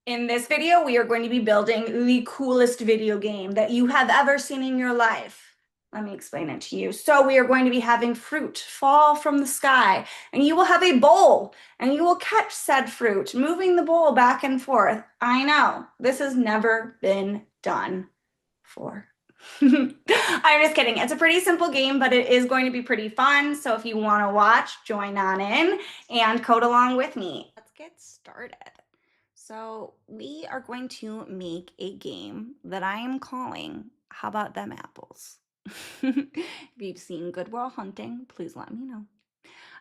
In this video, we are going to be building the coolest video game that you have ever seen in your life. Let me explain it to you. So we are going to be having fruit fall from the sky, and you will have a bowl, and you will catch said fruit, moving the bowl back and forth. I know, this has never been done before. I'm just kidding. It's a pretty simple game, but it is going to be pretty fun. So if you want to watch, join on in and code along with me. Let's get started. So we are going to make a game that I am calling How About Them Apples? If you've seen Good Will Hunting, please let me know.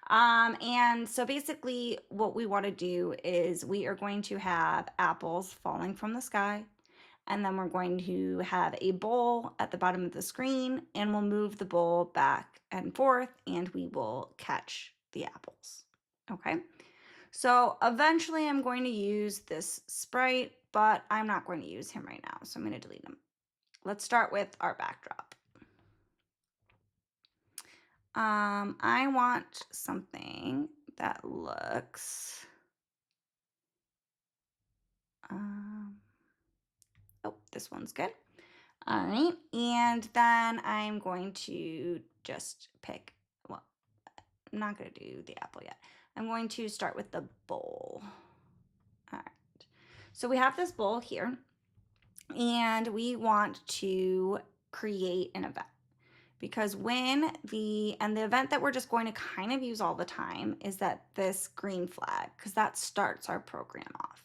And so basically what we want to do is we are going to have apples falling from the sky, and then we're going to have a bowl at the bottom of the screen, and we'll move the bowl back and forth, and we will catch the apples. Okay. So eventually I'm going to use this Sprite, but I'm not going to use him right now. So I'm going to delete him. Let's start with our backdrop. I want something that looks, oh, this one's good. All right. And then I'm going to just pick, well, I'm not going to do the apple yet. I'm going to start with the bowl. All right. So we have this bowl here, and we want to create an event, because when the event that we're just going to kind of use all the time is that this green flag, because that starts our program off.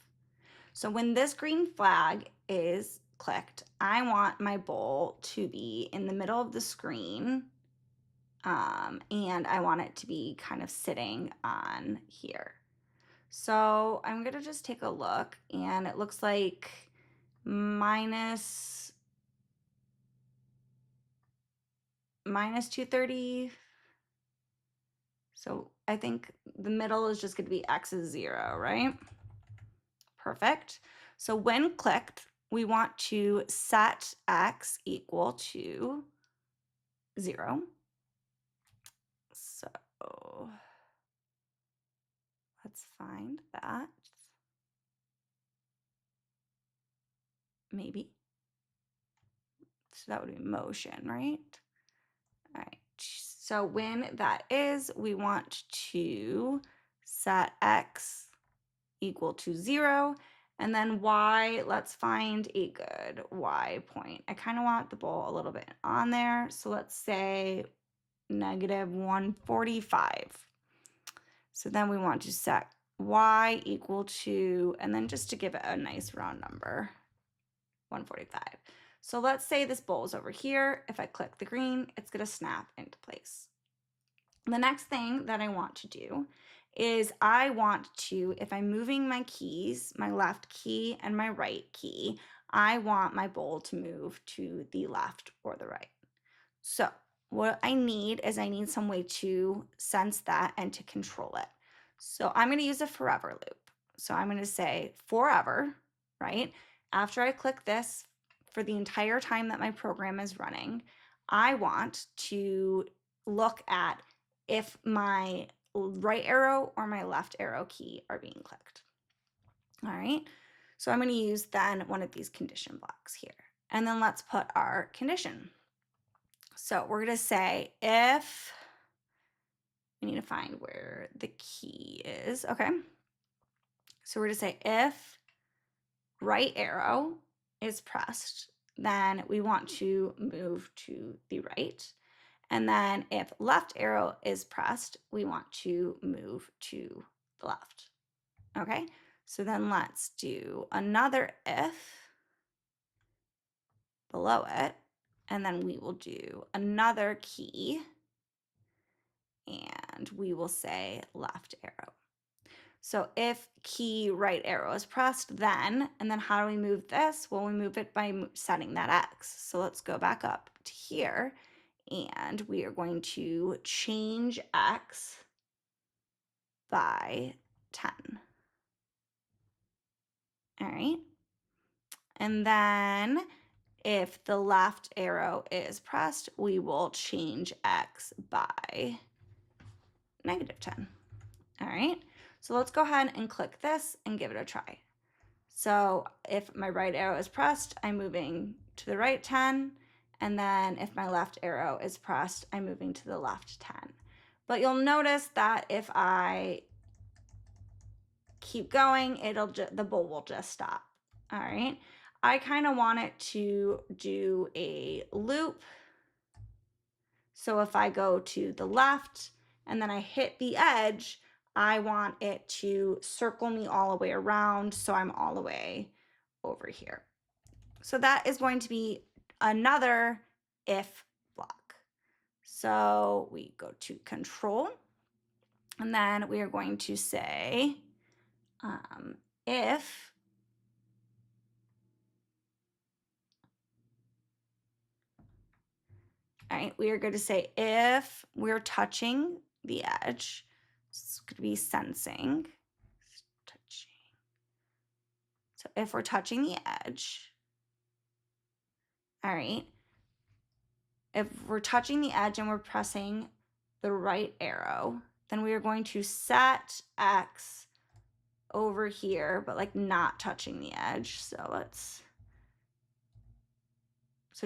So when this green flag is clicked, I want my bowl to be in the middle of the screen, and I want it to be kind of sitting on here. So I'm going to just take a look, and it looks like minus 230. So I think the middle is just going to be x is 0, right? Perfect. So when clicked, we want to set x equal to 0. So let's find that. Maybe. So that would be motion, right? All right. So when that is, we want to set x equal to 0. And then y, let's find a good y point. I kind of want the bowl a little bit on there. So let's say -145. So then we want to set y equal to, and then just to give it a nice round number, 145. So let's say this bowl is over here. If I click the green, it's going to snap into place. The next thing that I want to do is I want to, if I'm moving my keys, my left key and my right key, I want my bowl to move to the left or the right. So what I need is I need some way to sense that and to control it. So I'm going to use a forever loop. So I'm going to say forever, right? After I click this, for the entire time that my program is running, I want to look at if my right arrow or my left arrow key are being clicked. All right. So I'm going to use then one of these condition blocks here. And then let's put our condition. So we're going to say if, we need to find where the key is. Okay. So we're going to say if right arrow is pressed, then we want to move to the right. And then if left arrow is pressed, we want to move to the left. Okay. So then let's do another if below it. And then we will do another key, and we will say left arrow. So if key right arrow is pressed, then, and then how do we move this? Well, we move it by setting that X. So let's go back up to here, and we are going to change X by 10. All right. And then if the left arrow is pressed, we will change X by -10. All right. So let's go ahead and click this and give it a try. So if my right arrow is pressed, I'm moving to the right 10. And then if my left arrow is pressed, I'm moving to the left 10. But you'll notice that if I keep going, the bowl will just stop. All right. I kind of want it to do a loop. So if I go to the left and then I hit the edge, I want it to circle me all the way around, so I'm all the way over here. So that is going to be another if block. So we go to control, and then we are going to say if all right, we are going to say if we're touching the edge, it's going to be sensing. So if we're touching the edge, all right, if we're touching the edge and we're pressing the right arrow, then we are going to set X over here, but like not touching the edge. So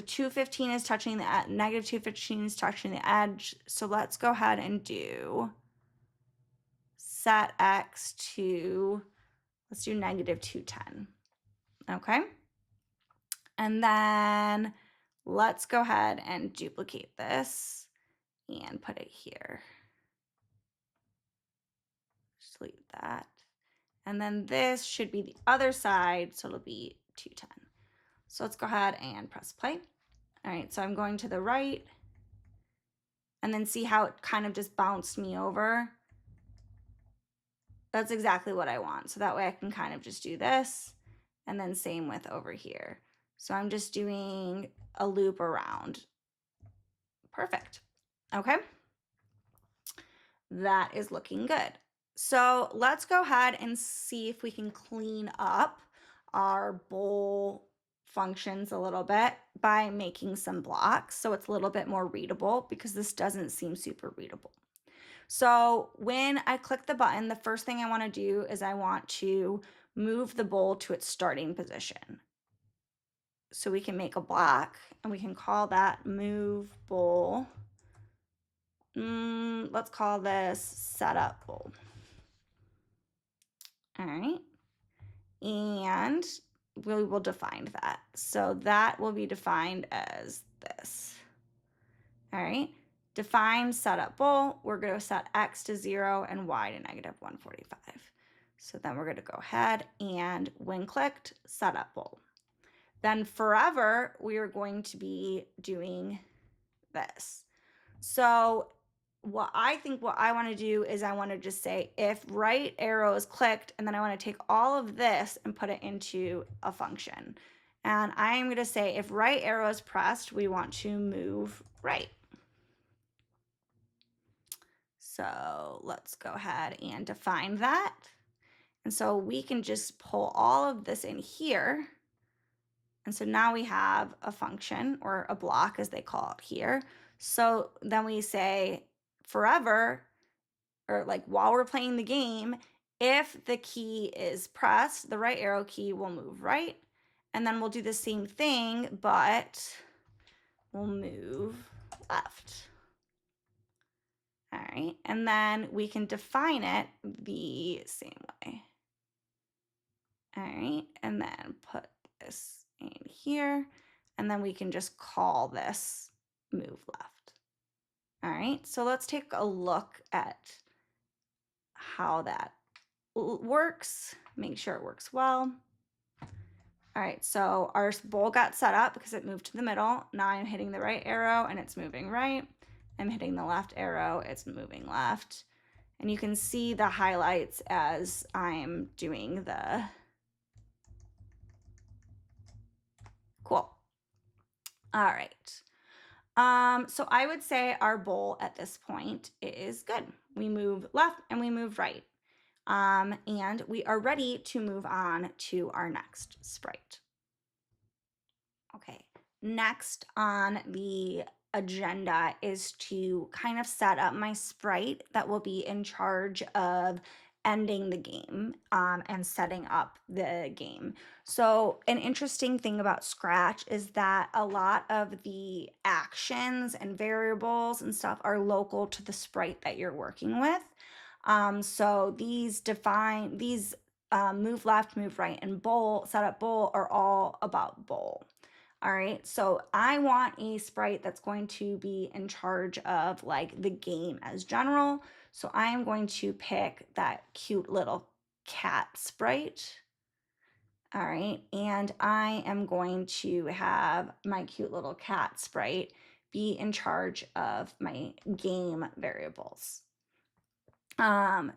215 is touching the edge, negative 215 is touching the edge. So let's go ahead and do set X to, let's do negative 210. Okay. And then let's go ahead and duplicate this and put it here. Just leave that. And then this should be the other side, so it'll be 210. So let's go ahead and press play. All right, so I'm going to the right, and then see how it kind of just bounced me over. That's exactly what I want. So that way I can kind of just do this, and then same with over here. So I'm just doing a loop around. Perfect. Okay. That is looking good. So let's go ahead and see if we can clean up our bowl functions a little bit by making some blocks so it's a little bit more readable, because this doesn't seem super readable. So when I click the button, the first thing I want to do is I want to move the bowl to its starting position. So we can make a block, and we can call that move bowl. Let's call this setup bowl. All right. And we will define that. So that will be defined as this. All right. Define setup bowl. We're going to set X to 0 and Y to negative 145. So then we're going to go ahead and when clicked, setup bowl. Then forever, we are going to be doing this. So what I want to do is I want to just say if right arrow is clicked, and then I want to take all of this and put it into a function. And I'm going to say if right arrow is pressed, we want to move right. So let's go ahead and define that. And so we can just pull all of this in here. And so now we have a function, or a block as they call it here. So then we say forever, or like while we're playing the game, if the key is pressed, the right arrow key will move right. And then we'll do the same thing, but we'll move left. All right, and then we can define it the same way. All right, and then put this in here, and then we can just call this move left. All right, so let's take a look at how that works, make sure it works well. All right, so our bowl got set up because it moved to the middle. Now I'm hitting the right arrow and it's moving right. I'm hitting the left arrow, it's moving left. And you can see the highlights as I'm doing the cool. All right. So I would say our bowl at this point is good. We move left and we move right. And we are ready to move on to our next sprite. Okay, next on the agenda is to kind of set up my sprite that will be in charge of ending the game and setting up the game. So an interesting thing about Scratch is that a lot of the actions and variables and stuff are local to the sprite that you're working with. So these move left, move right, and bowl, setup bowl are all about bowl. All right, so I want a sprite that's going to be in charge of like the game as general. So I am going to pick that cute little cat sprite. All right, and I am going to have my cute little cat sprite be in charge of my game variables.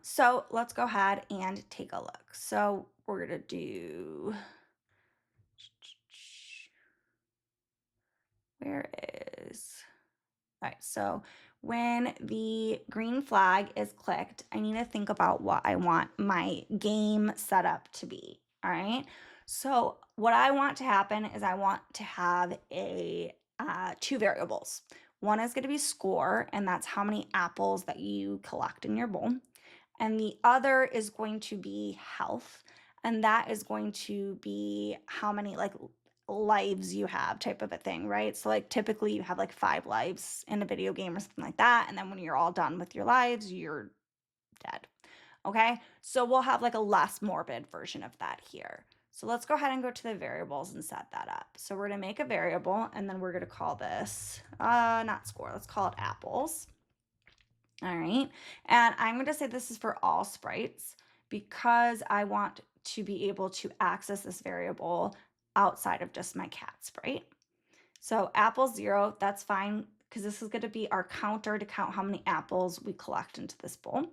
So let's go ahead and take a look. So we're gonna do, where is, all right, so when the green flag is clicked, I need to think about what I want my game setup to be, all right? So what I want to happen is I want to have two variables. One is gonna be score, and that's how many apples that you collect in your bowl. And the other is going to be health, and that is going to be how many like lives you have, type of a thing, right? So like typically you have like 5 lives in a video game or something like that, and then when you're all done with your lives, you're dead. Okay, so we'll have like a less morbid version of that here. So let's go ahead and go to the variables and set that up. So we're gonna make a variable, and then we're gonna call this not score, let's call it apples. All right, and I'm going to say this is for all sprites because I want to be able to access this variable outside of just my cat sprite. So apple 0, that's fine because this is going to be our counter to count how many apples we collect into this bowl.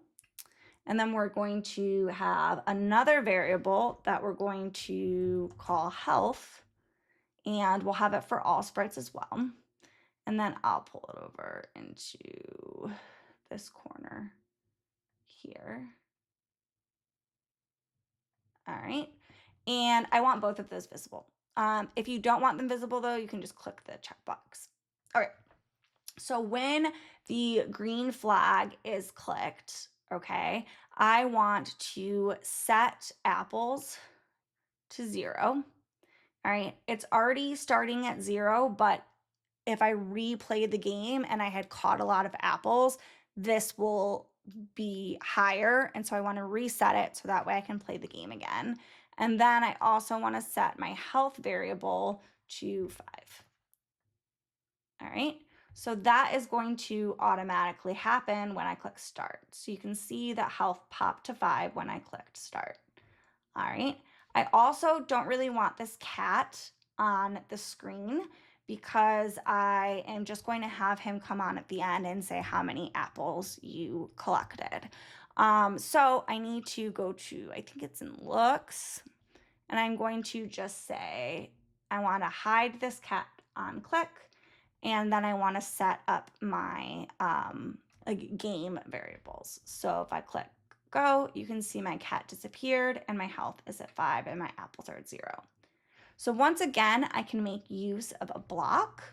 And then we're going to have another variable that we're going to call health, and we'll have it for all sprites as well. And then I'll pull it over into this corner here. All right. And I want both of those visible. If you don't want them visible though, you can just click the checkbox. All right. So when the green flag is clicked, okay, I want to set apples to 0. All right. It's already starting at 0, but if I replay the game and I had caught a lot of apples, this will be higher. And so I want to reset it so that way I can play the game again. And then I also want to set my health variable to 5. All right. So that is going to automatically happen when I click start. So you can see that health popped to 5 when I clicked start. All right. I also don't really want this cat on the screen because I am just going to have him come on at the end and say how many apples you collected. So I need to go to, I think it's in looks, and I'm going to just say, I want to hide this cat on click, and then I want to set up my game variables. So if I click go, you can see my cat disappeared and my health is at 5 and my apples are at 0. So once again, I can make use of a block.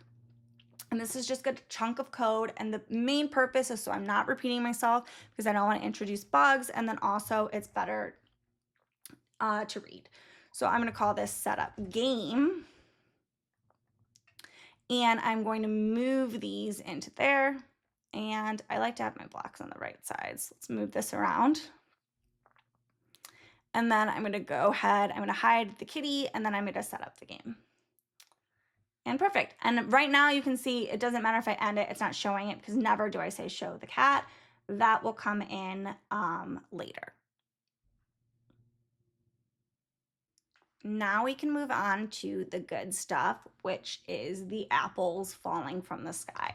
And this is just a chunk of code. And the main purpose is so I'm not repeating myself because I don't want to introduce bugs. And then also it's better to read. So I'm going to call this setup game. And I'm going to move these into there. And I like to have my blocks on the right side. So let's move this around. And then I'm going to go ahead, I'm going to hide the kitty, and then I'm going to set up the game. And perfect. And right now you can see it doesn't matter if I end it, it's not showing it because never do I say show the cat. That will come in later. Now we can move on to the good stuff, which is the apples falling from the sky.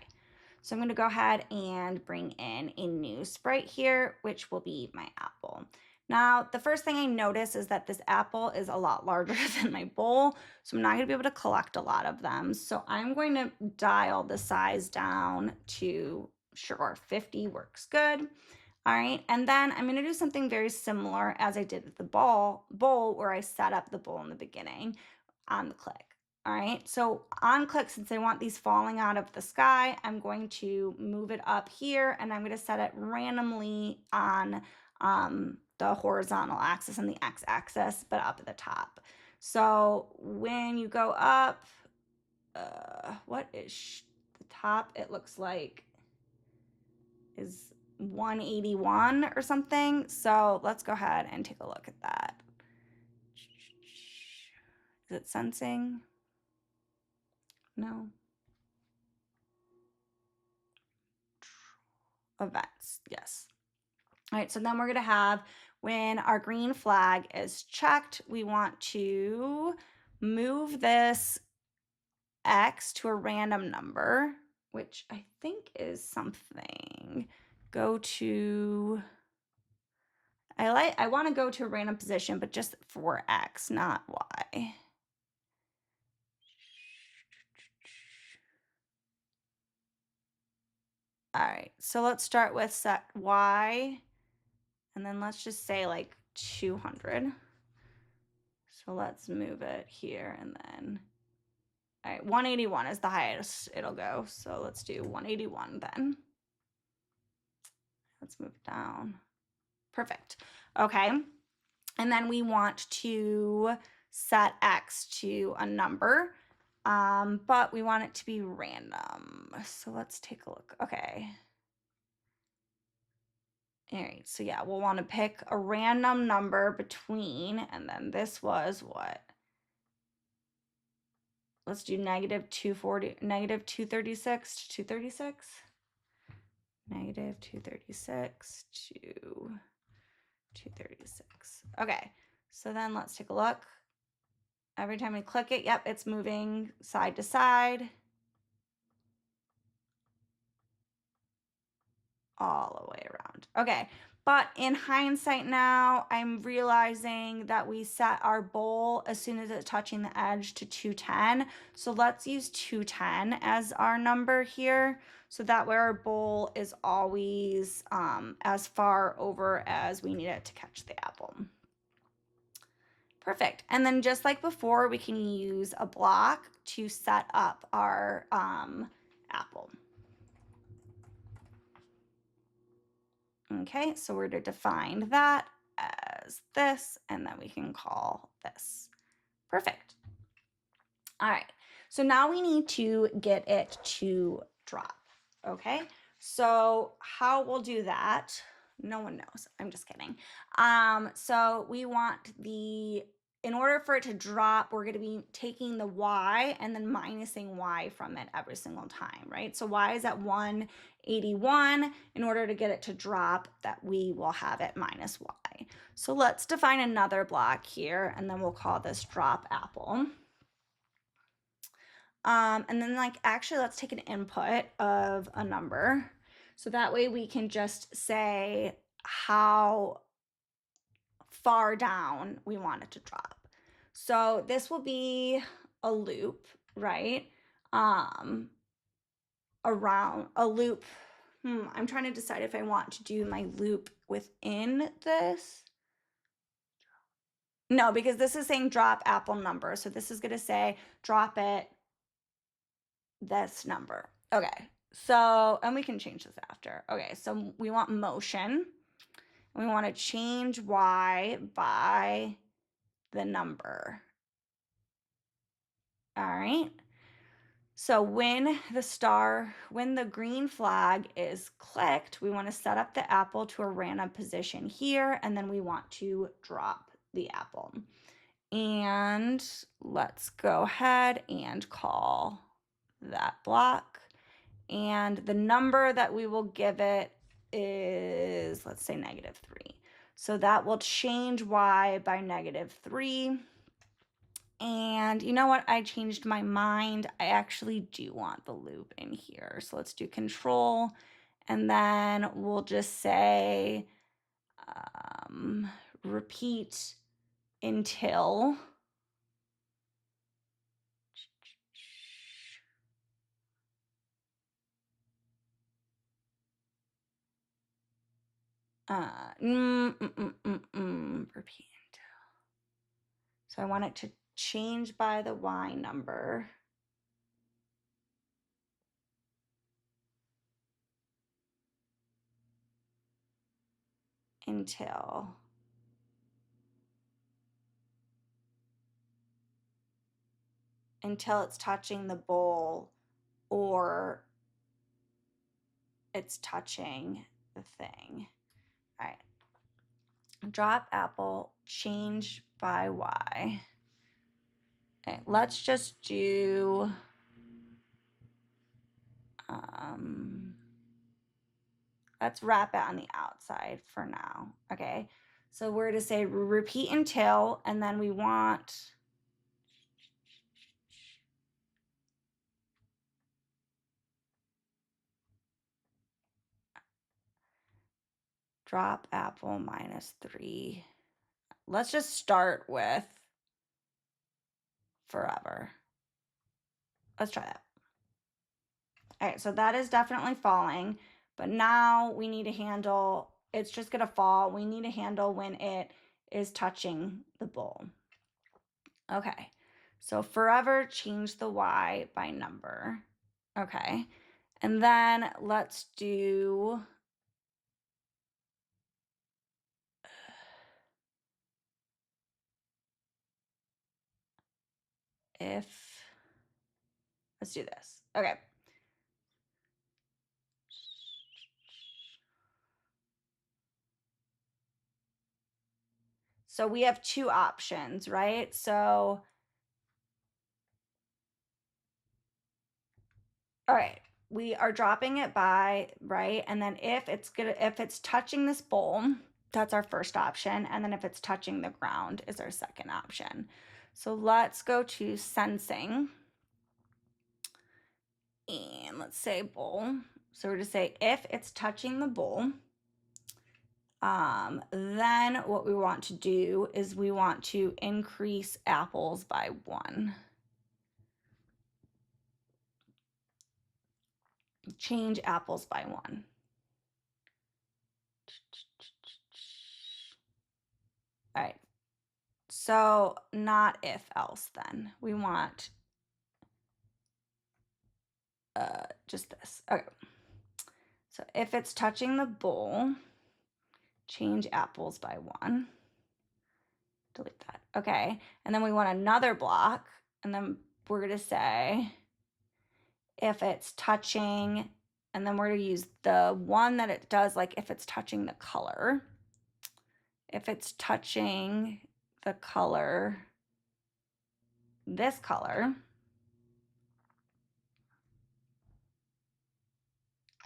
So I'm going to go ahead and bring in a new sprite here, which will be my apple. Now, the first thing I notice is that this apple is a lot larger than my bowl, so I'm not going to be able to collect a lot of them. So I'm going to dial the size down to, sure, 50 works good. All right, and then I'm going to do something very similar as I did with the bowl where I set up the bowl in the beginning on the click. All right, so on click, since I want these falling out of the sky, I'm going to move it up here and I'm going to set it randomly on the horizontal axis and the x-axis, but up at the top. So when you go up, what is the top? It looks like is 181 or something. So let's go ahead and take a look at that. Is it sensing? No. Events, yes. All right, so then we're going to have when our green flag is checked, we want to move this X to a random number, which I think is something. Go to, I want to go to a random position, but just for X, not Y. All right, so let's start with set Y, and then let's just say like 200. So let's move it here, and then, all right, 181 is the highest it'll go. So let's do 181 then. Let's move it down. Perfect. Okay. And then we want to set X to a number, but we want it to be random. So let's take a look. Okay. All right. So yeah, we'll want to pick a random number between, and then this was what? Let's do negative 240, negative 236 to 236. Negative 236 to 236. Okay, so then let's take a look. Every time we click it, yep, it's moving side to side. All the way around. Okay, but in hindsight now, I'm realizing that we set our bowl as soon as it's touching the edge to 210. So let's use 210 as our number here. So that way our bowl is always as far over as we need it to catch the apple. Perfect. And then just like before, we can use a block to set up our apple. Okay, so we're to define that as this, and then we can call this. Perfect. All right, so now we need to get it to drop. Okay, so how we'll do that, no one knows. I'm just kidding. So we want in order for it to drop, we're going to be taking the Y and then minusing Y from it every single time, right? So Y is at 181. In order to get it to drop, that we will have it minus Y. So let's define another block here, and then we'll call this drop apple. And then actually let's take an input of a number. So that way we can just say how far down we want it to drop. So this will be a loop, right? Around a loop. I'm trying to decide if I want to do my loop within this. No, because this is saying drop apple number. So this is going to say drop it this number. Okay. So, and we can change this after. Okay. So we want motion. We want to change Y by the number. All right. So when the green flag is clicked, we want to set up the apple to a random position here, and then we want to drop the apple. And let's go ahead and call that block. And the number that we will give it is, let's say, -3. So that will change Y by -3. And you know what? I changed my mind. I actually do want the loop in here. So let's do control. And then we'll just say repeat until. Repeat until. So I want it to change by the Y number. Until until it's touching the bowl or it's touching the thing. All right. Drop apple, change by Y. Okay, let's just do let's wrap it on the outside for now. Okay, so we're to say repeat until, and then we want drop apple -3. Let's just start with forever. Let's try that. All right, so that is definitely falling, but now we need to handle, it's just gonna fall. We need to handle when it is touching the bowl. Okay, so forever, change the Y by number. Okay, and then let's do if, let's do this. Okay. So we have two options, right? So, all right, we are dropping it by, right? And then if it's touching this bowl, that's our first option. And then if it's touching the ground is our second option. So let's go to sensing. And let's say bowl. So we're to say if it's touching the bowl, then what we want to do is we want to increase apples by 1. Change apples by 1. All right. So not if else then. We want just this. Okay. So if it's touching the bowl, change apples by 1. Delete that. Okay. And then we want another block. And then we're going to say if it's touching, and then we're going to use the one that it does, like if it's touching the color. If it's touching the color, this color,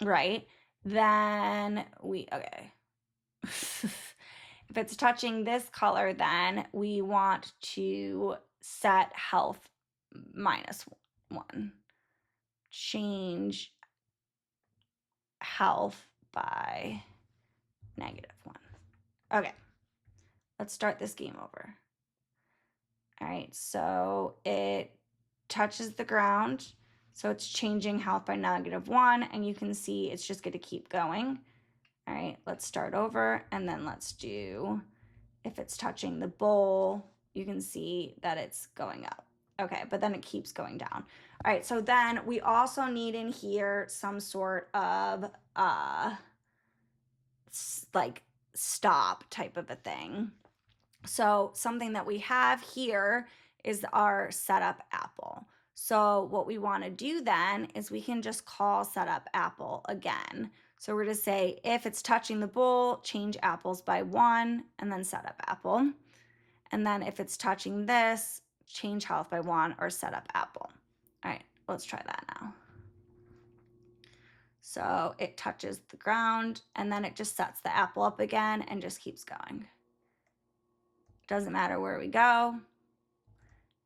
right? Then we, okay. If it's touching this color, then we want to set health -1. Change health by -1. Okay, let's start this game over. All right, so it touches the ground. So it's changing health by -1, and you can see it's just going to keep going. All right, let's start over, and then let's do, if it's touching the bowl, you can see that it's going up. Okay, but then it keeps going down. All right, so then we also need in here some sort of like stop type of a thing. So something that we have here is our setup apple. So what we want to do then is we can just call setup apple again. So we're going to say if it's touching the bowl, change apples by 1, and then setup apple. And then if it's touching this, change health by 1 or setup apple. All right, let's try that now. So it touches the ground, and then it just sets the apple up again and just keeps going. Doesn't matter where we go.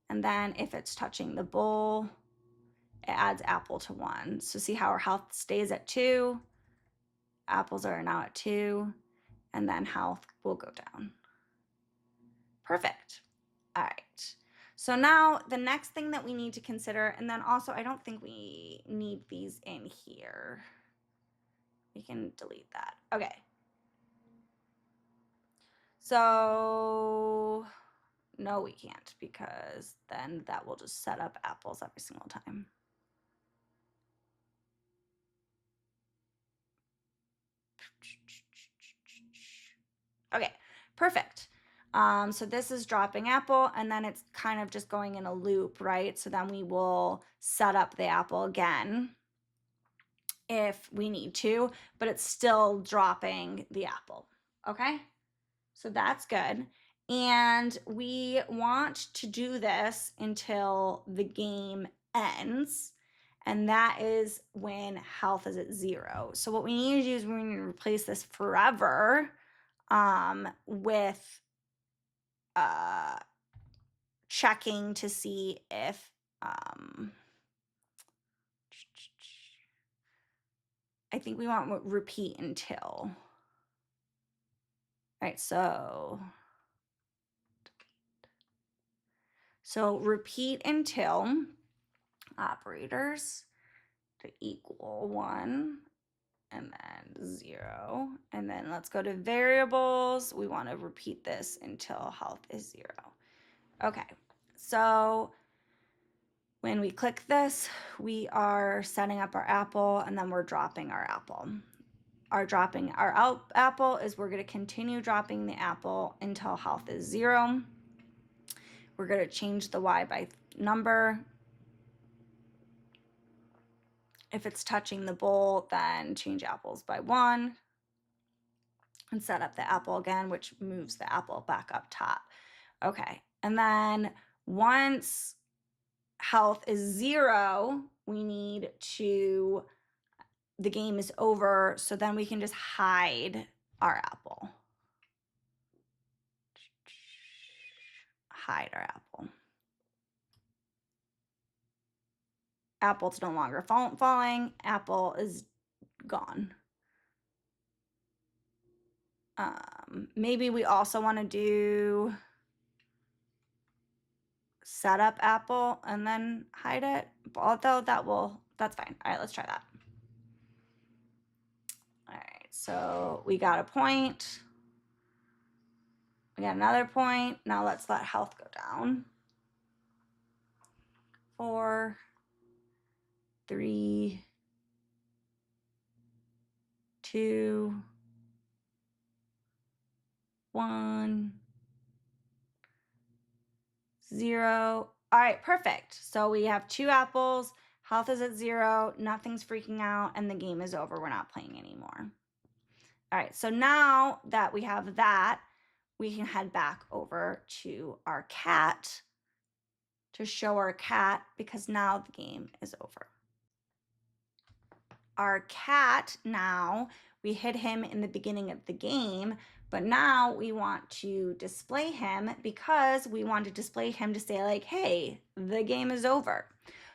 And then if it's touching the bowl, it adds apple to 1. So see how our health stays at 2. Apples are now at 2. And then health will go down. Perfect. All right. So now the next thing that we need to consider, and then also I don't think we need these in here. We can delete that. Okay. So no, we can't, because then that will just set up apples every single time. Okay, perfect. So this is dropping apple, and then it's kind of just going in a loop, right? So then we will set up the apple again if we need to, but it's still dropping the apple, okay? So that's good. And we want to do this until the game ends, and that is when health is at 0. So what we need to do is we need to replace this forever with checking to see if I think we want repeat until. All right, so repeat until operators to equal 1 and then 0. And then let's go to variables. We want to repeat this until health is 0. Okay, so when we click this, we are setting up our apple, and then we're dropping our apple. Dropping our apple is we're going to continue dropping the apple until health is 0. We're going to change the y by number. If it's touching the bowl, then change apples by 1 and set up the apple again, which moves the apple back up top. Okay, and then once health is 0, we need to, the game is over, so then we can just hide our apple. Hide our apple. Apple's no longer falling. Apple is gone. Maybe we also want to do set up apple and then hide it, although that's fine. All right, let's try that. All right, so we got a point. We got another point. Now let's let health go down. 4, 3, 2, 1, 0. All right, perfect. So we have 2 apples. Health is at 0. Nothing's freaking out, and the game is over. We're not playing anymore. All right, so now that we have that, we can head back over to our cat to show our cat, because now the game is over. Our cat now, we hid him in the beginning of the game, but now we want to display him because we want to display him to say like, hey, the game is over.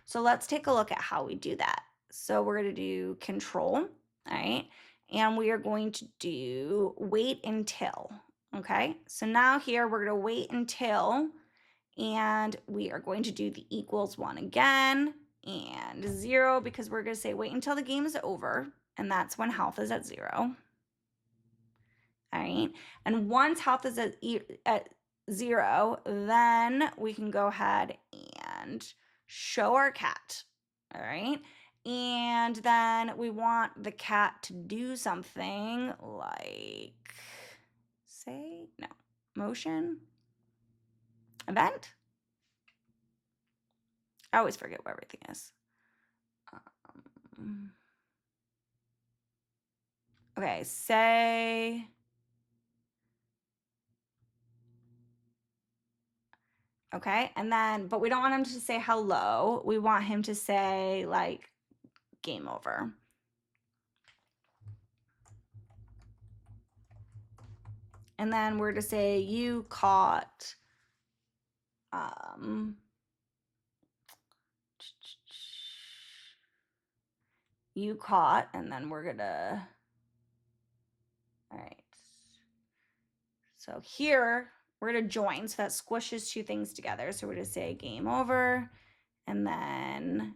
So let's take a look at how we do that. So we're going to do control, all right? And we are going to do wait until, okay? So now here we're going to wait until, and we are going to do the equals 1 again, and 0, because we're going to say wait until the game is over, and that's when health is at 0. All right, and once health is at 0, then we can go ahead and show our cat. All right, and then we want the cat to do something like, say, no, motion, event. I always forget what everything is. Okay, say, okay, and then, but we don't want him to say hello. We want him to say like game over. And then we're to say you caught, you caught, and then we're gonna, all right. So here we're gonna join, so that squishes 2 things together. So we're gonna say game over, and then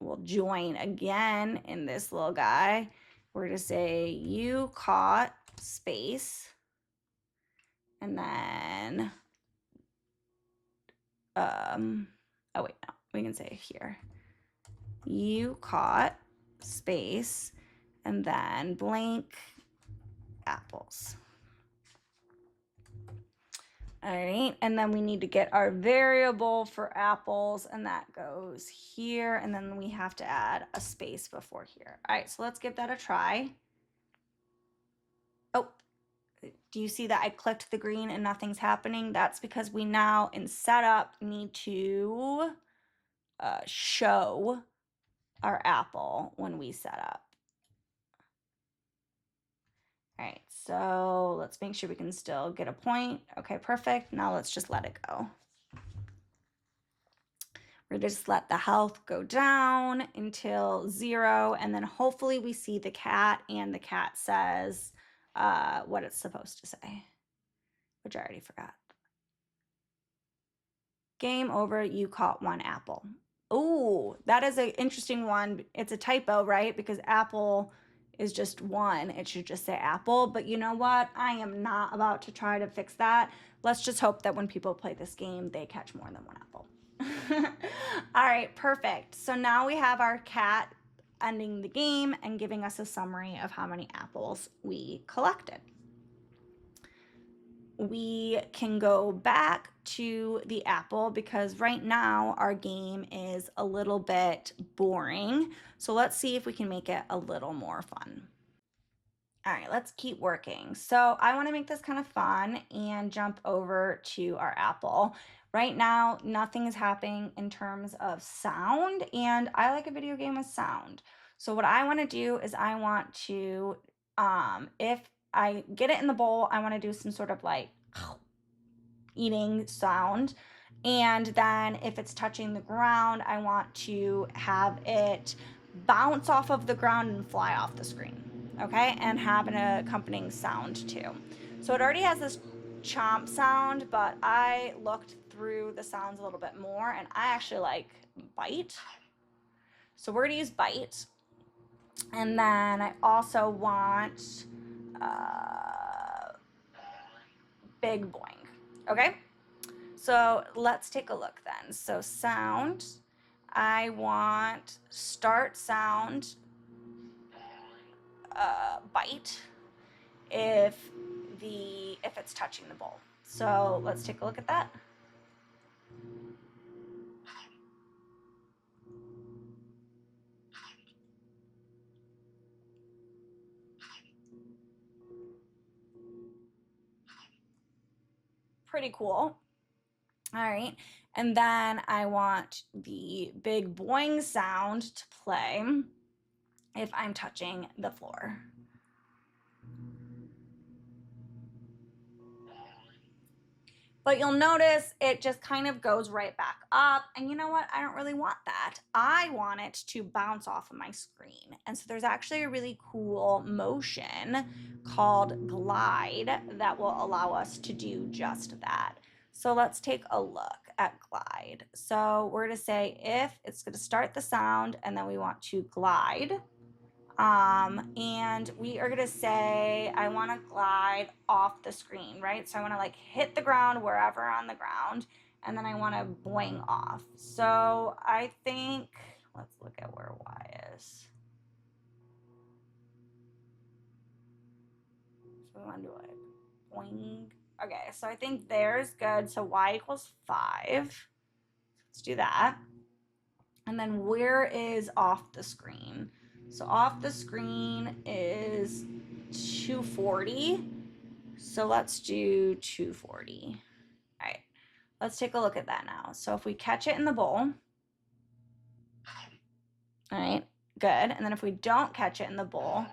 we'll join again in this little guy. We're gonna say you caught space, and then, oh wait, no, we can say here, you caught space, and then blank apples. All right, and then we need to get our variable for apples, and that goes here, and then we have to add a space before here. All right, so let's give that a try. Oh, do you see that I clicked the green and nothing's happening? That's because we now in setup need to show our apple when we set up. All right, so let's make sure we can still get a point. Okay, perfect. Now let's just let it go. We're just let the health go down until 0, and then hopefully we see the cat and the cat says what it's supposed to say, which I already forgot. Game over, you caught 1 apple. Oh, that is an interesting one. It's a typo, right? Because apple is just 1. It should just say apple. But you know what? I am not about to try to fix that. Let's just hope that when people play this game, they catch more than 1 apple. All right, perfect. So now we have our cat ending the game and giving us a summary of how many apples we collected. We can go back to the apple because right now our game is a little bit boring. So let's see if we can make it a little more fun. All right, let's keep working. So I want to make this kind of fun and jump over to our apple. Right now, nothing is happening in terms of sound, and I like a video game with sound. So what I want to do is I want to, if I get it in the bowl, I want to do some sort of like eating sound. And then if it's touching the ground, I want to have it bounce off of the ground and fly off the screen. Okay, and have an accompanying sound too. So it already has this chomp sound, but I looked through the sounds a little bit more and I actually like bite. So we're gonna use bite. And then I also want big boing. Okay, so let's take a look then. So sound, I want start sound, bite if it's touching the bowl. So let's take a look at that. Pretty cool. All right, and then I want the big boing sound to play if I'm touching the floor. But you'll notice it just kind of goes right back up. And you know what? I don't really want that. I want it to bounce off of my screen. And so there's actually a really cool motion called glide that will allow us to do just that. So let's take a look at glide. So we're going to say if it's going to start the sound and then we want to glide. And we are gonna say, I wanna glide off the screen, right? So I wanna like hit the ground wherever on the ground, and then I wanna boing off. So I think, let's look at where Y is. So we wanna do like boing. Okay, so I think there's good. So Y equals 5. Let's do that. And then where is off the screen? So off the screen is 240. So let's do 240. All right, let's take a look at that now. So if we catch it in the bowl, all right, good. And then if we don't catch it in the bowl,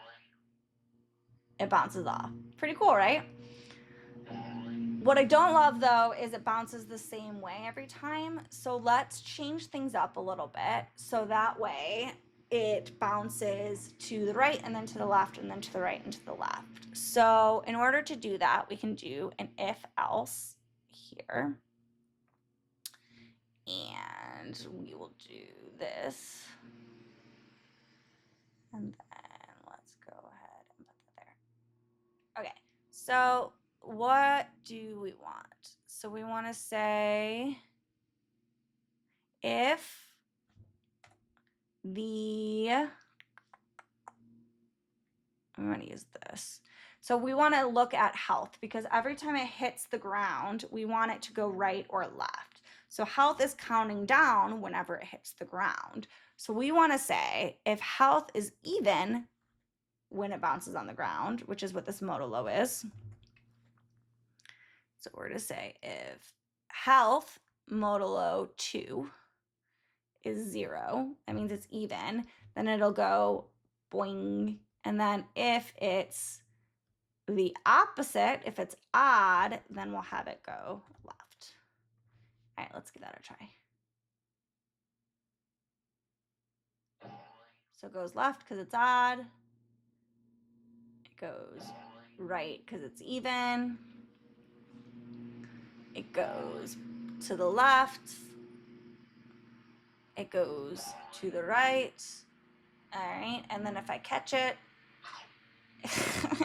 it bounces off. Pretty cool, right? What I don't love though is it bounces the same way every time. So let's change things up a little bit so that way it bounces to the right and then to the left and then to the right and to the left. So in order to do that, we can do an if else here. And we will do this. And then let's go ahead and put that there. Okay, so what do we want? So we want to say if I'm going to use this. So we want to look at health because every time it hits the ground, we want it to go right or left. So health is counting down whenever it hits the ground. So we want to say if health is even when it bounces on the ground, which is what this modulo is. So we're to say if health modulo 2 is 0, that means it's even, then it'll go boing. And then if it's the opposite, if it's odd, then we'll have it go left. All right, let's give that a try. So it goes left because it's odd. It goes right because it's even. It goes to the left. It goes to the right. All right, and then if I catch it,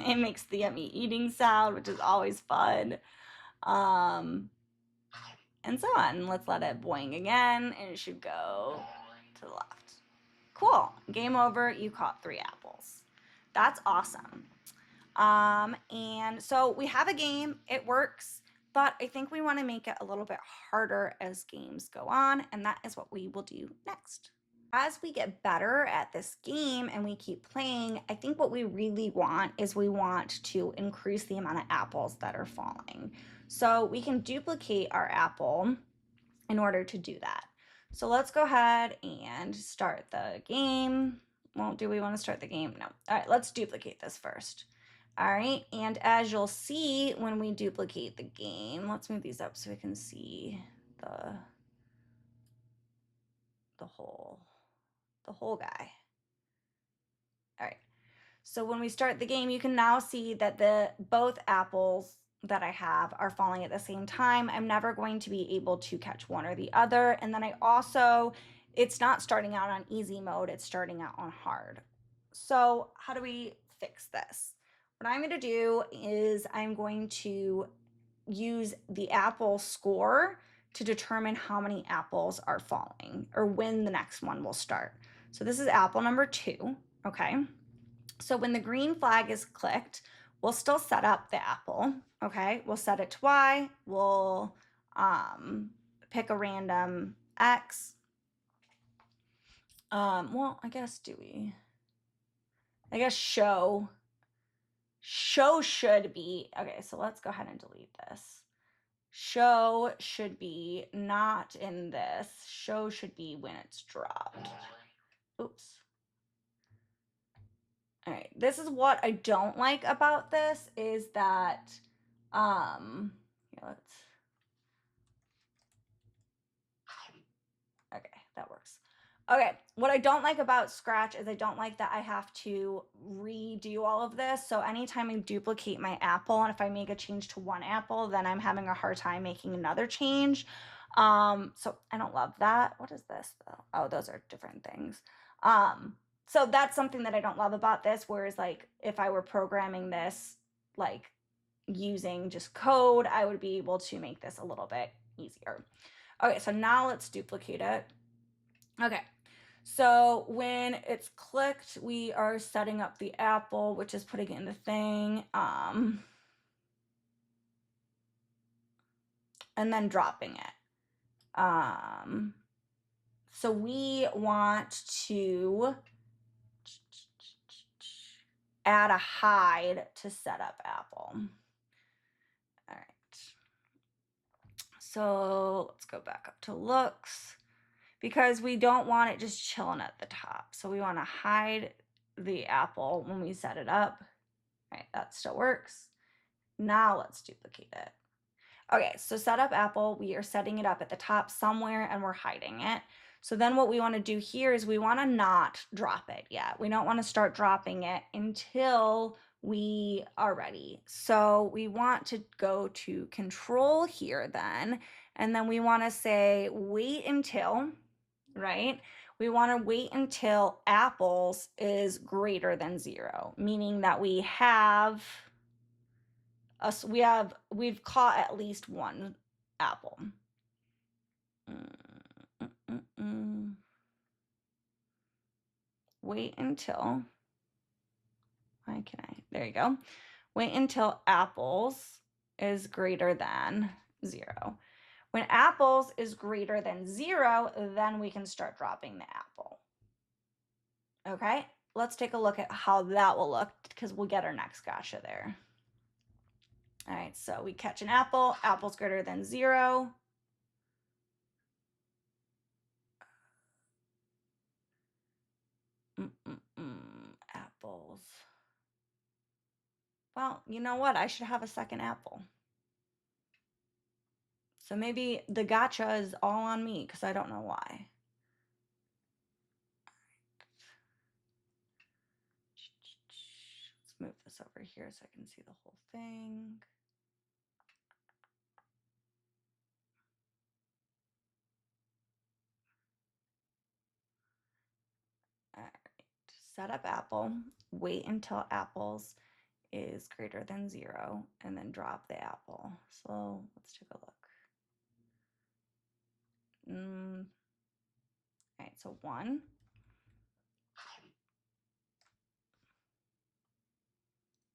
it makes the yummy eating sound, which is always fun. And so on. Let's let it boing again, and it should go to the left. Cool. Game over. You caught 3 apples. That's awesome. And so we have a game. It works, but I think we want to make it a little bit harder as games go on, and that is what we will do next. As we get better at this game and we keep playing, I think what we really want is we want to increase the amount of apples that are falling. So we can duplicate our apple in order to do that. So let's go ahead and start the game. Well, do we want to start the game? No. All right, let's duplicate this first. All right, and as you'll see when we duplicate the game, let's move these up so we can see the whole guy. All right, so when we start the game, you can now see that both apples that I have are falling at the same time. I'm never going to be able to catch one or the other. And then it's not starting out on easy mode, it's starting out on hard. So how do we fix this? What I'm going to do is I'm going to use the apple score to determine how many apples are falling or when the next one will start. So this is apple number 2, okay? So when the green flag is clicked, we'll still set up the apple, okay? We'll set it to Y, we'll pick a random X. Well, I guess I guess show should be, okay, so let's go ahead and delete this. Show should be not in this. Show should be when it's dropped. Oops. All right, this is what I don't like about this is that, here, okay, that works. Okay, what I don't like about Scratch is I don't like that I have to redo all of this. So anytime I duplicate my apple, and if I make a change to one apple, then I'm having a hard time making another change. So I don't love that. What is this though? Oh, those are different things. So that's something that I don't love about this. Whereas like if I were programming this, like using just code, I would be able to make this a little bit easier. Okay, so now let's duplicate it. Okay, so when it's clicked, we are setting up the apple, which is putting it in the thing, and then dropping it. So we want to add a hide to set up apple. All right. So let's go back up to looks because we don't want it just chilling at the top. So we want to hide the apple when we set it up. All right, that still works. Now let's duplicate it. Okay, so set up apple, we are setting it up at the top somewhere and we're hiding it. So then what we want to do here is we want to not drop it yet. We don't want to start dropping it until we are ready. So we want to go to control here then, and then we want to say wait until, right? We want to wait until apples is greater than 0, meaning that we've caught at least one apple. Wait until, there you go. wait until apples is greater than 0. When apples is greater than 0, then we can start dropping the apple. Okay, let's take a look at how that will look because we'll get our next gotcha there. All right, so we catch an apple, apple's greater than 0. Apples. Well, you know what? I should have a second apple. So maybe the gotcha is all on me because I don't know why. Let's move this over here so I can see the whole thing. All right, set up apple, wait until apples is greater than 0, and then drop the apple. So let's take a look. All right, so 1.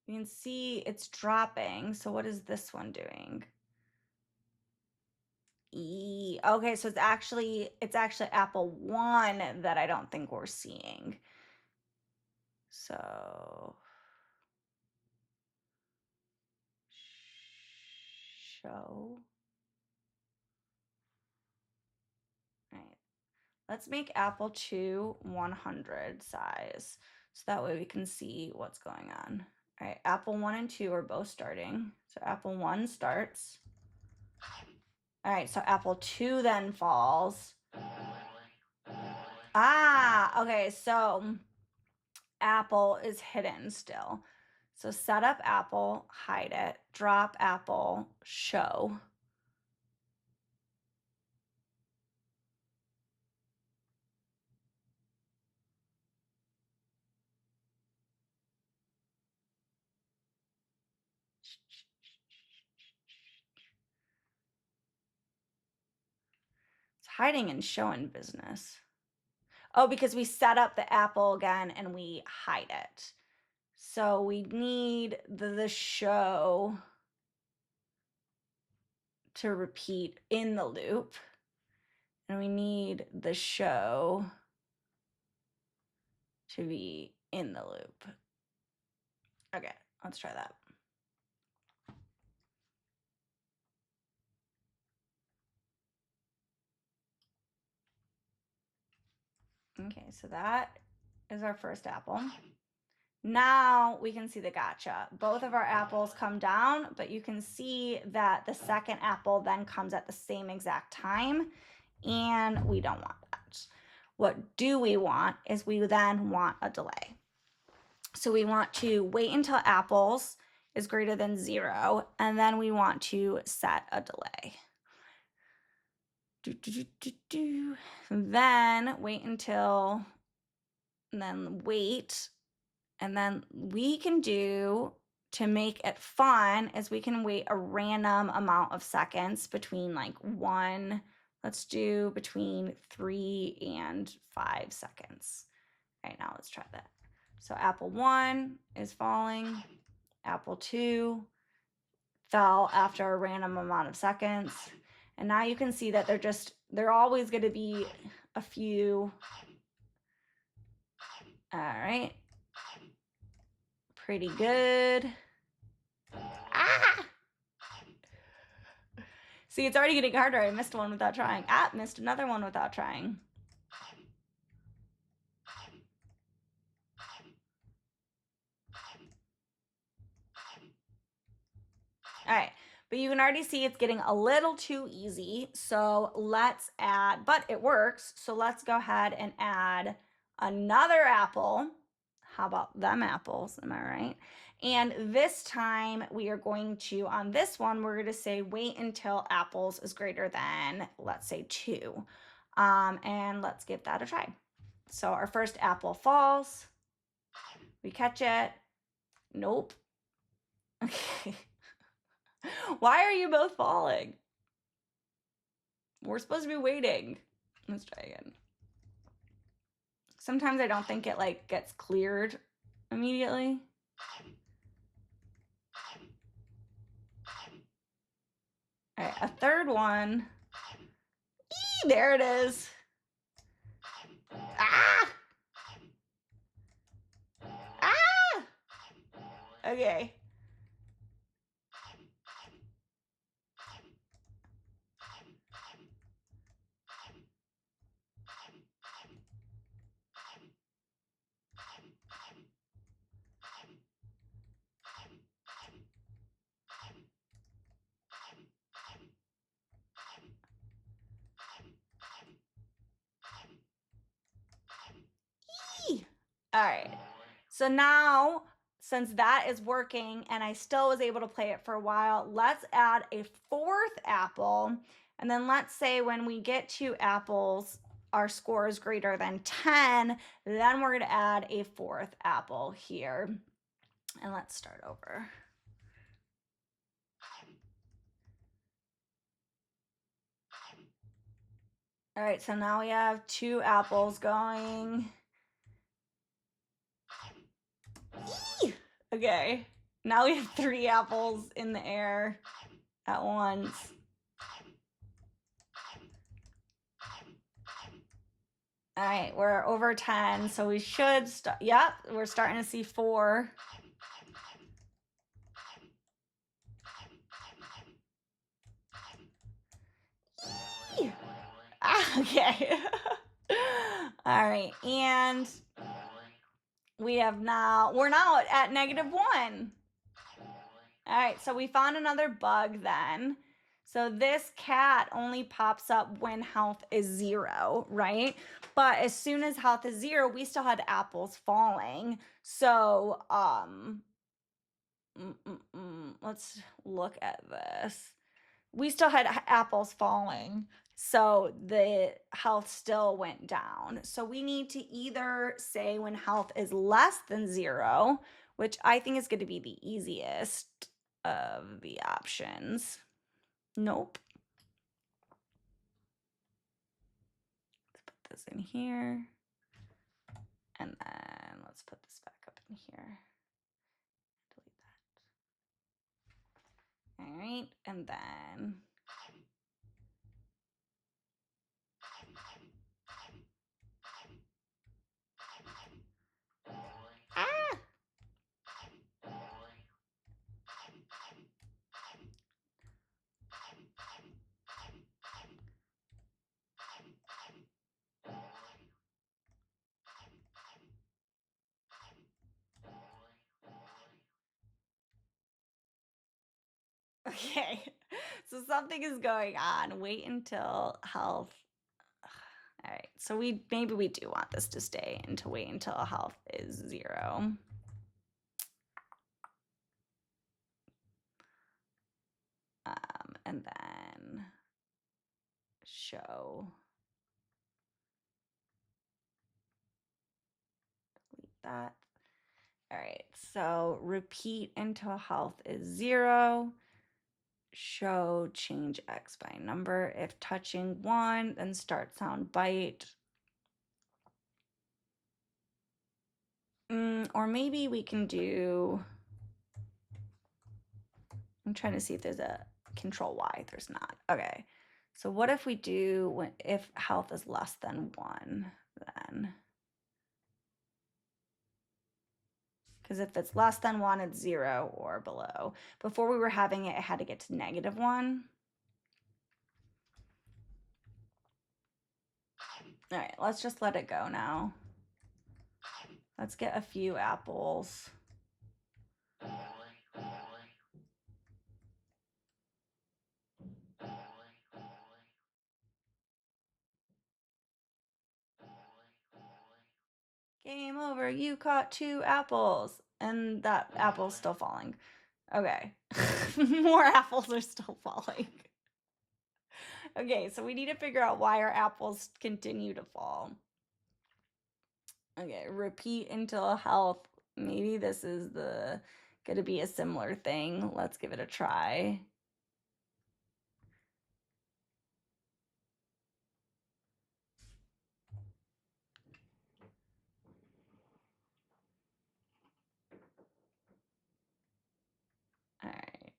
You can see it's dropping. So what is this one doing? E. Okay, so it's actually apple 1 that I don't think we're seeing. So show. All right. Let's make apple 2 100 size. So that way we can see what's going on. All right, apple 1 and 2 are both starting. So apple 1 starts. All right, so apple 2 then falls. Ah, okay, so apple is hidden still. So set up apple, hide it, drop apple, show. It's hiding and showing business. Oh, because we set up the apple again and we hide it. So we need the show to repeat in the loop. And we need the show to be in the loop. Okay, let's try that. Okay, so that is our first apple. Now we can see the gotcha. Both of our apples come down, but you can see that the second apple then comes at the same exact time, and we don't want that. What do we want is we then want a delay. So we want to wait until apples is greater than 0, and then we want to set a delay. Then wait until, and then wait, and then we can do, to make it fun, is we can wait a random amount of seconds between like 1, let's do between 3 and 5 seconds. All right, now let's try that. So apple 1 is falling, apple 2 fell after a random amount of seconds. And now you can see that they're always going to be a few. All right. Pretty good. Ah! See, it's already getting harder. I missed one without trying. Missed another one without trying. All right, but you can already see it's getting a little too easy. So let's add, but it works. So let's go ahead and add another apple. How about them apples? Am I right? And this time we are going to, on this one, we're going to say wait until apples is greater than, let's say 2. And let's give that a try. So our first apple falls. We catch it. Nope. Okay. Why are you both falling? We're supposed to be waiting. Let's try again. Sometimes I don't think it like gets cleared immediately. All right, a third one. Eee, there it is. Ah! Ah! Okay. Eee. All right. So now, since that is working and I still was able to play it for a while, let's add a fourth apple. And then let's say when we get 2 apples, our score is greater than 10, then we're going to add a fourth apple here. And let's start over. All right, so now we have 2 apples going. Eee! Okay, now we have 3 apples in the air at once. All right, we're over 10, so we should start. Yep, we're starting to see 4. Eee! Ah, okay. All right, and we're now at -1. All right, so we found another bug then. So this cat only pops up when health is 0, right? But as soon as health is 0, we still had apples falling. So, let's look at this. We still had apples falling. So the health still went down. So we need to either say when health is less than 0, which I think is going to be the easiest of the options. Nope. Let's put this in here. And then let's put this back up in here. Delete that. All right. And then ah! Okay, so something is going on. Wait until health. All right, so maybe we do want this to stay and to wait until health is 0. And then show. Delete that. All right, so repeat until health is 0. Show change X by number. If touching 1, then start sound bite. Or maybe we can do, I'm trying to see if there's a control Y. There's not. Okay. So what if we do, if health is less than 1, then? Because if it's less than 1, it's 0 or below. Before we were having it, it had to get to -1. All right, let's just let it go now. Let's get a few apples. Game over, you caught 2 apples. And that apple's still falling. Okay, more apples are still falling. Okay, so we need to figure out why our apples continue to fall. Okay, repeat until health. Maybe this is gonna be a similar thing. Let's give it a try. All right.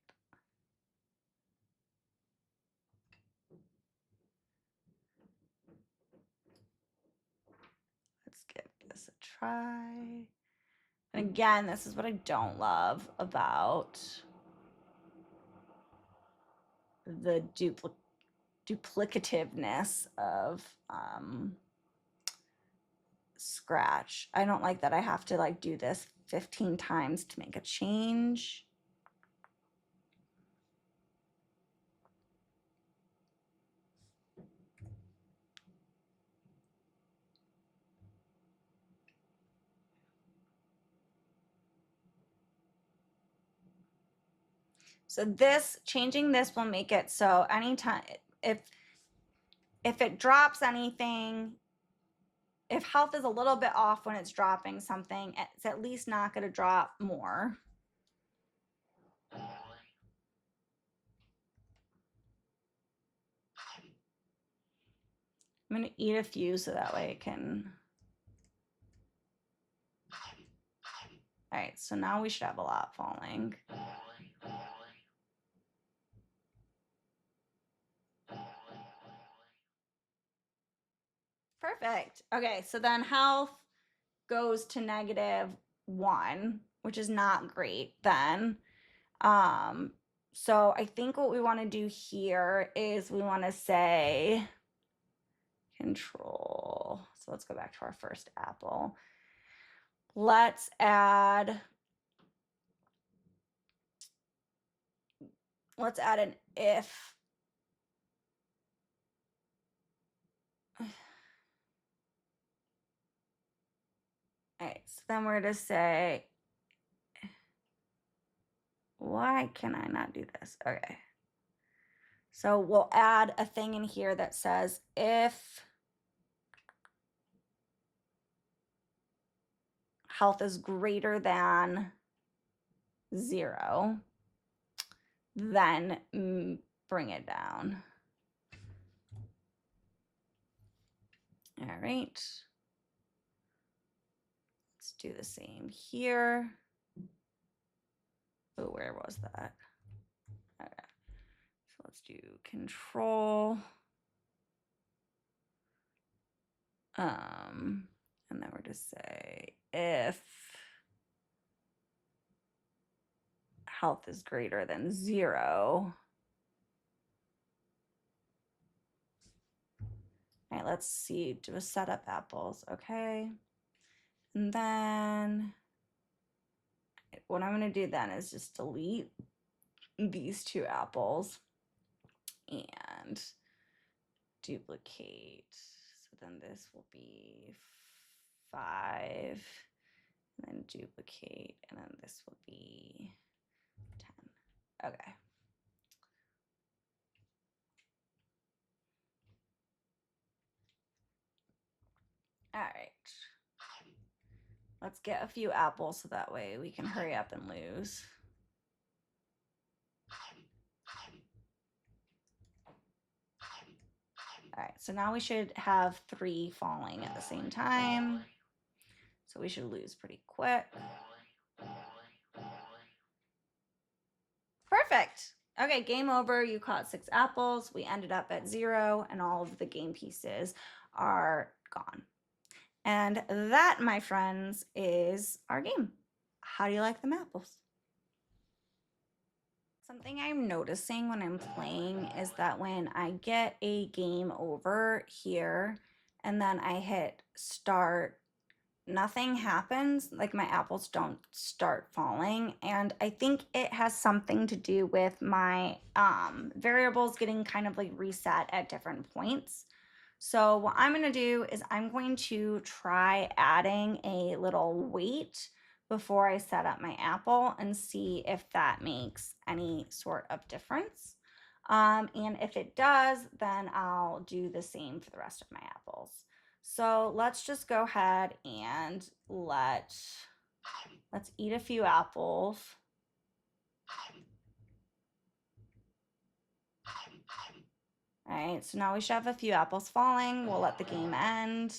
this a try. And again, this is what I don't love about the duplicativeness of Scratch. I don't like that I have to like do this 15 times to make a change. So this, changing this will make it so anytime, if it drops anything, if health is a little bit off when it's dropping something, it's at least not going to drop more. I'm going to eat a few so that way it can. All right, so now we should have a lot falling. Perfect. Okay, so then health goes to -1, which is not great then. So I think what we want to do here is we want to say control. So let's go back to our first apple. Let's add an if. All right, so then we're going to say, why can I not do this? Okay. So we'll add a thing in here that says if health is greater than 0, then bring it down. All right. Let's do the same here. Oh, where was that? Okay. So let's do control. And then we're to say if health is greater than 0. All right, let's see, do a setup apples, okay. And then what I'm gonna do then is just delete these 2 apples and duplicate. So then this will be 5, and then duplicate, and then this will be 10. Okay. All right. Let's get a few apples so that way we can hurry up and lose. All right, so now we should have 3 falling at the same time. So we should lose pretty quick. Perfect. Okay, game over. You caught 6 apples. We ended up at 0, and all of the game pieces are gone. And that, my friends, is our game. How do you like them apples? Something I'm noticing when I'm playing is that when I get a game over here and then I hit start, nothing happens. Like my apples don't start falling. And I think it has something to do with my variables getting kind of like reset at different points. So what I'm going to do is I'm going to try adding a little wait before I set up my apple and see if that makes any sort of difference. And if it does, then I'll do the same for the rest of my apples. So let's just go ahead and let's eat a few apples. All right, so now we should have a few apples falling. We'll let the game end.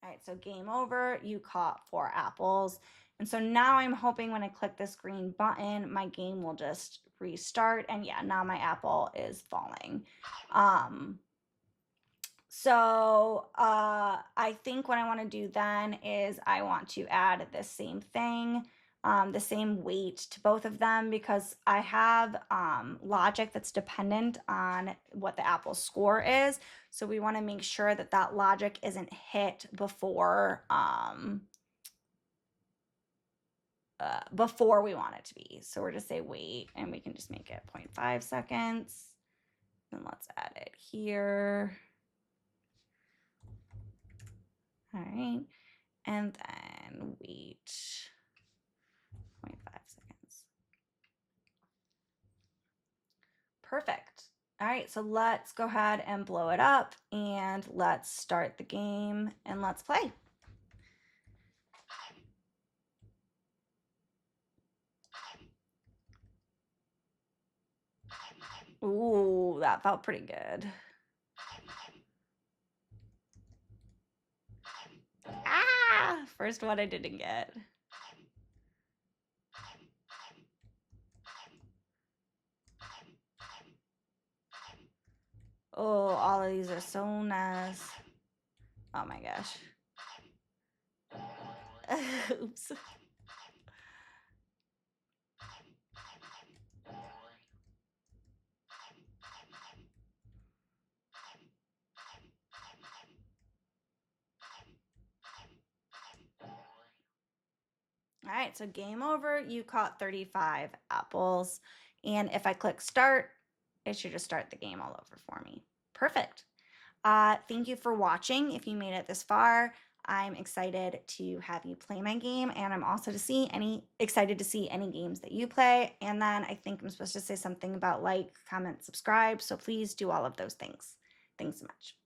All right, so game over. You caught 4 apples. And so now I'm hoping when I click this green button, my game will just restart. And yeah, now my apple is falling. I think what I want to do then is I want to add the same thing, the same weight to both of them, because I have logic that's dependent on what the apple score is. So we want to make sure that that logic isn't hit before before we want it to be. So we're just say wait, and we can just make it 0.5 seconds. And let's add it here. All right, and then wait 0.5 seconds. Perfect. All right, so let's go ahead and blow it up, and let's start the game, and let's play. Ooh, that felt pretty good. Ah, first one I didn't get. Oh, all of these are so nice. Oh my gosh. Oops. All right, so game over. You caught 35 apples. And if I click start, it should just start the game all over for me. Perfect. Thank you for watching. If you made it this far, I'm excited to have you play my game, and I'm also excited to see any games that you play. And then I think I'm supposed to say something about like, comment, subscribe. So please do all of those things. Thanks so much.